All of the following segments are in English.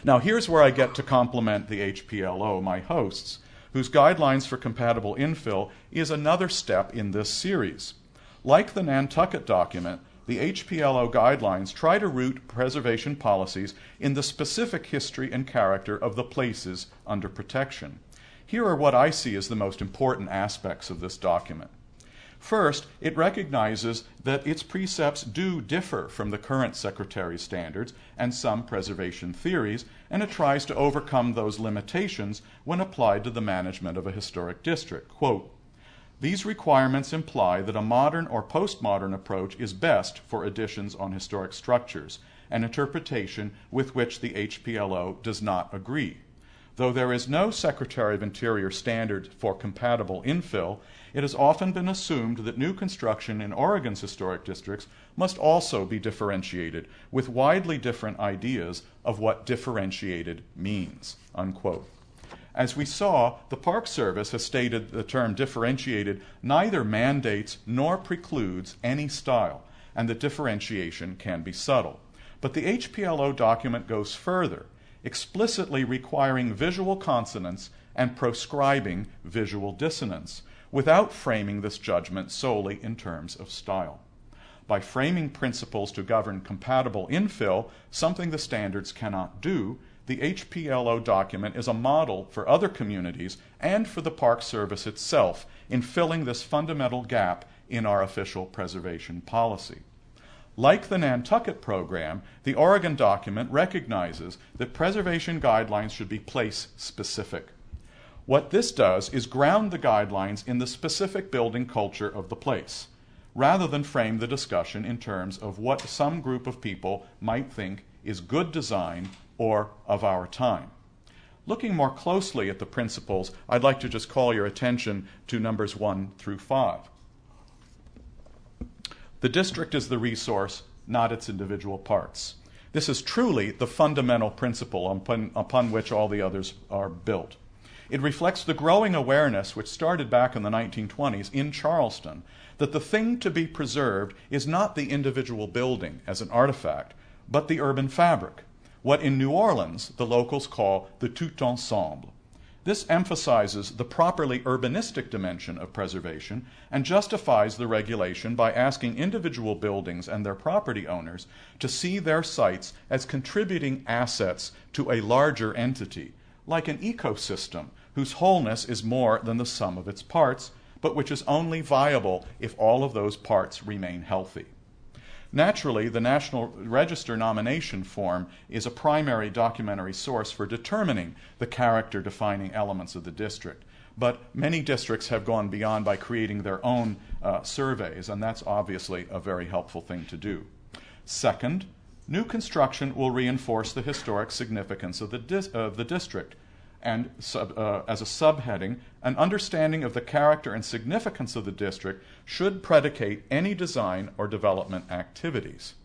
Now, here's where I get to compliment the HPLO, my hosts, whose guidelines for compatible infill is another step in this series. Like the Nantucket document, the HPLO guidelines try to root preservation policies in the specific history and character of the places under protection. Here are what I see as the most important aspects of this document. First, it recognizes that its precepts do differ from the current Secretary's standards and some preservation theories, and it tries to overcome those limitations when applied to the management of a historic district. Quote, "These requirements imply that a modern or postmodern approach is best for additions on historic structures, an interpretation with which the HPLO does not agree. Though there is no Secretary of Interior standard for compatible infill, it has often been assumed that new construction in Oregon's historic districts must also be differentiated, with widely different ideas of what differentiated means." Unquote. As we saw, the Park Service has stated the term differentiated neither mandates nor precludes any style, and that differentiation can be subtle. But the HPLO document goes further, explicitly requiring visual consonance and proscribing visual dissonance, without framing this judgment solely in terms of style. By framing principles to govern compatible infill, something the standards cannot do, the HPLO document is a model for other communities and for the Park Service itself in filling this fundamental gap in our official preservation policy. Like the Nantucket program, the Oregon document recognizes that preservation guidelines should be place-specific. What this does is ground the guidelines in the specific building culture of the place, rather than frame the discussion in terms of what some group of people might think is good design or of our time. Looking more closely at the principles, I'd like to just call your attention to numbers 1 through 5. The district is the resource, not its individual parts. This is truly the fundamental principle upon which all the others are built. It reflects the growing awareness, which started back in the 1920s in Charleston, that the thing to be preserved is not the individual building as an artifact, but the urban fabric, what in New Orleans the locals call the tout ensemble. This emphasizes the properly urbanistic dimension of preservation and justifies the regulation by asking individual buildings and their property owners to see their sites as contributing assets to a larger entity, like an ecosystem whose wholeness is more than the sum of its parts, but which is only viable if all of those parts remain healthy. Naturally, the National Register nomination form is a primary documentary source for determining the character-defining elements of the district, but many districts have gone beyond by creating their own surveys, and that's obviously a very helpful thing to do. Second, new construction will reinforce the historic significance of the district, and as a subheading, an understanding of the character and significance of the district should predicate any design or development activities.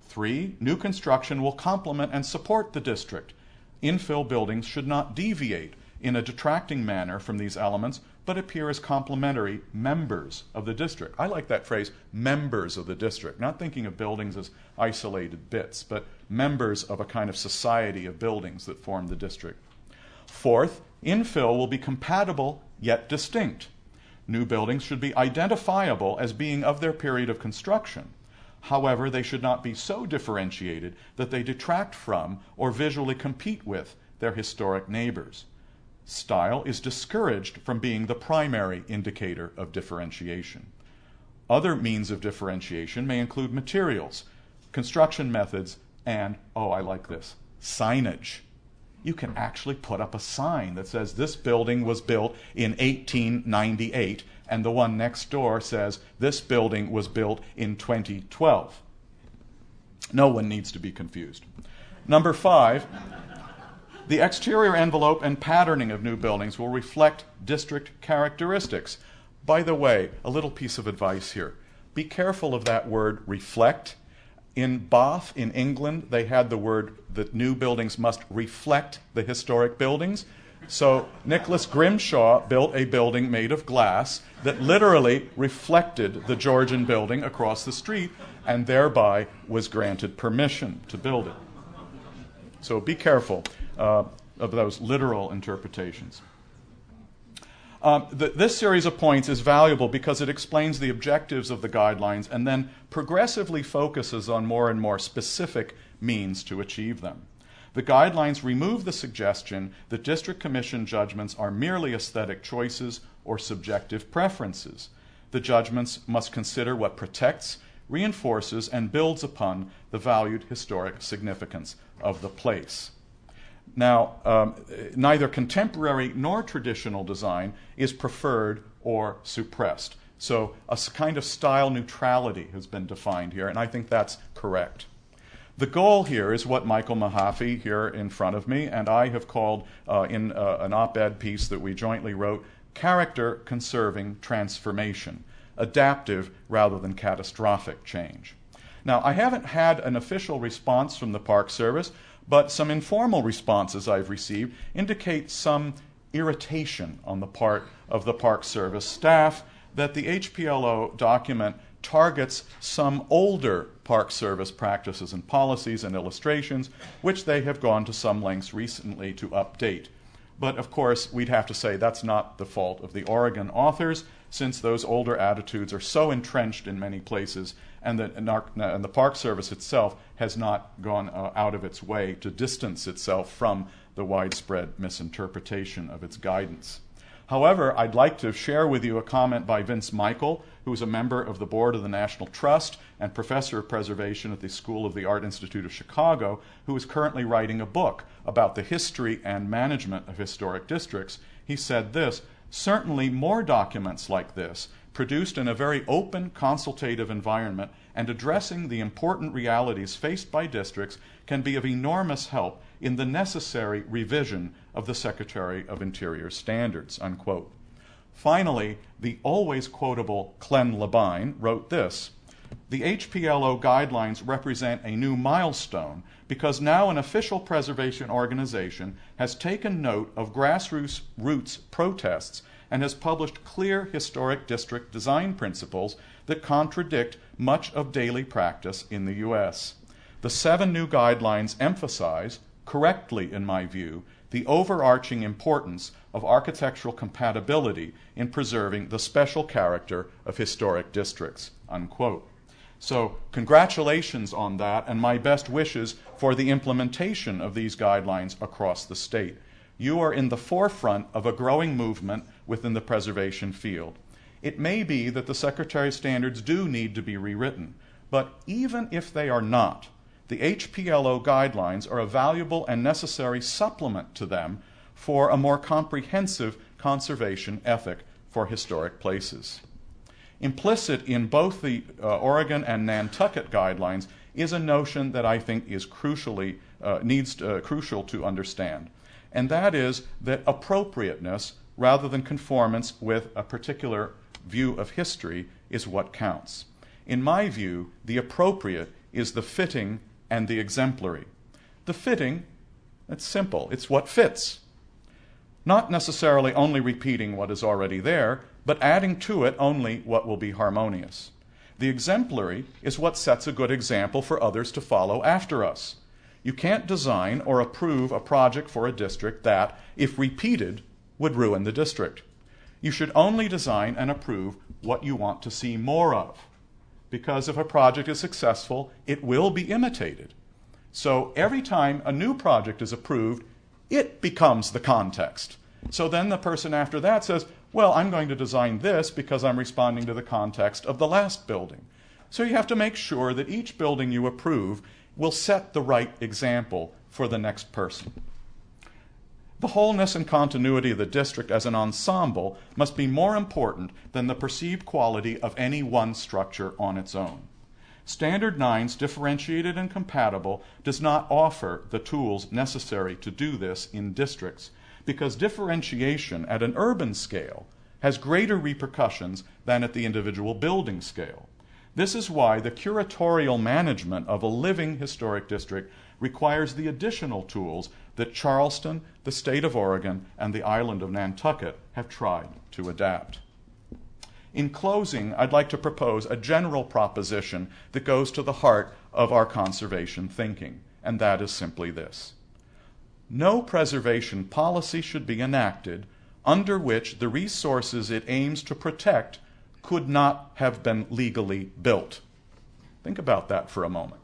3, new construction will complement and support the district. Infill buildings should not deviate in a detracting manner from these elements, but appear as complementary members of the district. I like that phrase, members of the district, not thinking of buildings as isolated bits, but members of a kind of society of buildings that form the district. 4th, infill will be compatible yet distinct. New buildings should be identifiable as being of their period of construction. However, they should not be so differentiated that they detract from or visually compete with their historic neighbors. Style is discouraged from being the primary indicator of differentiation. Other means of differentiation may include materials, construction methods, and, oh, I like this, signage. You can actually put up a sign that says this building was built in 1898, and the one next door says this building was built in 2012. No one needs to be confused. Number 5, the exterior envelope and patterning of new buildings will reflect district characteristics. By the way, a little piece of advice here. Be careful of that word reflect. In Bath, in England, they had the word that new buildings must reflect the historic buildings. So Nicholas Grimshaw built a building made of glass that literally reflected the Georgian building across the street and thereby was granted permission to build it. So be careful of those literal interpretations. This series of points is valuable because it explains the objectives of the guidelines and then progressively focuses on more and more specific means to achieve them. The guidelines remove the suggestion that district commission judgments are merely aesthetic choices or subjective preferences. The judgments must consider what protects, reinforces, and builds upon the valued historic significance of the place. Now, neither contemporary nor traditional design is preferred or suppressed. So a kind of style neutrality has been defined here, and I think that's correct. The goal here is what Michael Mahaffey here in front of me and I have called in an op-ed piece that we jointly wrote, character conserving transformation, adaptive rather than catastrophic change. Now, I haven't had an official response from the Park Service, but some informal responses I've received indicate some irritation on the part of the Park Service staff that the HPLO document targets some older Park Service practices and policies and illustrations, which they have gone to some lengths recently to update. But of course, we'd have to say that's not the fault of the Oregon authors, since those older attitudes are so entrenched in many places, and the Park Service itself has not gone out of its way to distance itself from the widespread misinterpretation of its guidance. However, I'd like to share with you a comment by Vince Michael, who is a member of the board of the National Trust and professor of preservation at the School of the Art Institute of Chicago, who is currently writing a book about the history and management of historic districts. He said this: certainly more documents like this, produced in a very open, consultative environment and addressing the important realities faced by districts, can be of enormous help in the necessary revision of the Secretary of Interior standards, unquote. Finally, the always quotable Clem Labine wrote this: the HPLO guidelines represent a new milestone because now an official preservation organization has taken note of grassroots protests and has published clear historic district design principles that contradict much of daily practice in the U.S. The 7 new guidelines emphasize, correctly in my view, the overarching importance of architectural compatibility in preserving the special character of historic districts, unquote. So congratulations on that, and my best wishes for the implementation of these guidelines across the state. You are in the forefront of a growing movement within the preservation field. It may be that the Secretary's standards do need to be rewritten, but even if they are not, the HPLO guidelines are a valuable and necessary supplement to them for a more comprehensive conservation ethic for historic places. Implicit in both the Oregon and Nantucket guidelines is a notion that I think is crucial to understand, and that is that appropriateness rather than conformance with a particular view of history is what counts. In my view, the appropriate is the fitting and the exemplary. The fitting, it's simple, it's what fits. Not necessarily only repeating what is already there, but adding to it only what will be harmonious. The exemplary is what sets a good example for others to follow after us. You can't design or approve a project for a district that, if repeated, would ruin the district. You should only design and approve what you want to see more of, because if a project is successful, it will be imitated. So every time a new project is approved, it becomes the context. So then the person after that says, well, I'm going to design this because I'm responding to the context of the last building. So you have to make sure that each building you approve will set the right example for the next person. The wholeness and continuity of the district as an ensemble must be more important than the perceived quality of any one structure on its own. Standard 9's differentiated and compatible does not offer the tools necessary to do this in districts, because differentiation at an urban scale has greater repercussions than at the individual building scale. This is why the curatorial management of a living historic district requires the additional tools that Charleston, the state of Oregon, and the island of Nantucket have tried to adapt. In closing, I'd like to propose a general proposition that goes to the heart of our conservation thinking, and that is simply this. no preservation policy should be enacted under which the resources it aims to protect could not have been legally built. Think about that for a moment.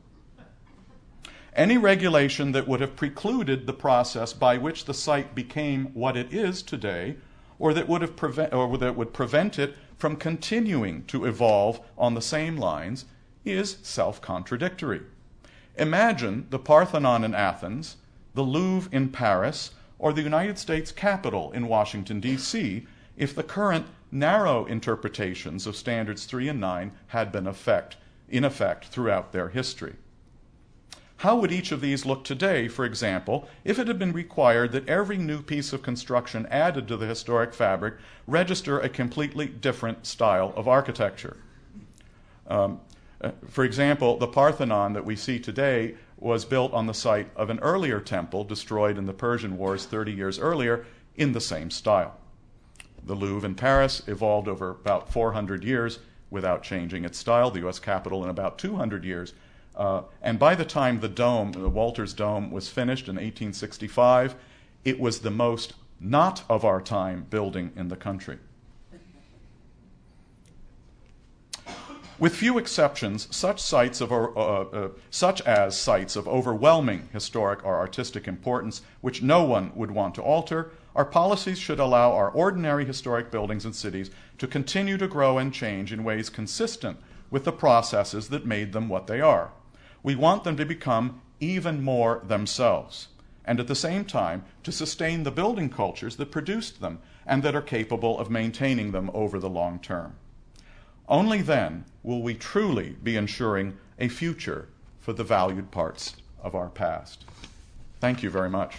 Any regulation that would have precluded the process by which the site became what it is today, or that would prevent it from continuing to evolve on the same lines, is self-contradictory. Imagine the Parthenon in Athens, the Louvre in Paris, or the United States Capitol in Washington, D.C., if the current narrow interpretations of Standards 3 and 9 had been in effect throughout their history. How would each of these look today, for example, if it had been required that every new piece of construction added to the historic fabric register a completely different style of architecture? For example, the Parthenon that we see today was built on the site of an earlier temple destroyed in the Persian Wars 30 years earlier in the same style. The Louvre in Paris evolved over about 400 years without changing its style, the U.S. Capitol in about 200 years. And by the time the dome, the Walters Dome, was finished in 1865, it was the most not of our time building in the country. With few exceptions, such as sites of overwhelming historic or artistic importance, which no one would want to alter, our policies should allow our ordinary historic buildings and cities to continue to grow and change in ways consistent with the processes that made them what they are. We want them to become even more themselves, and at the same time to sustain the building cultures that produced them and that are capable of maintaining them over the long term. Only then will we truly be ensuring a future for the valued parts of our past. Thank you very much.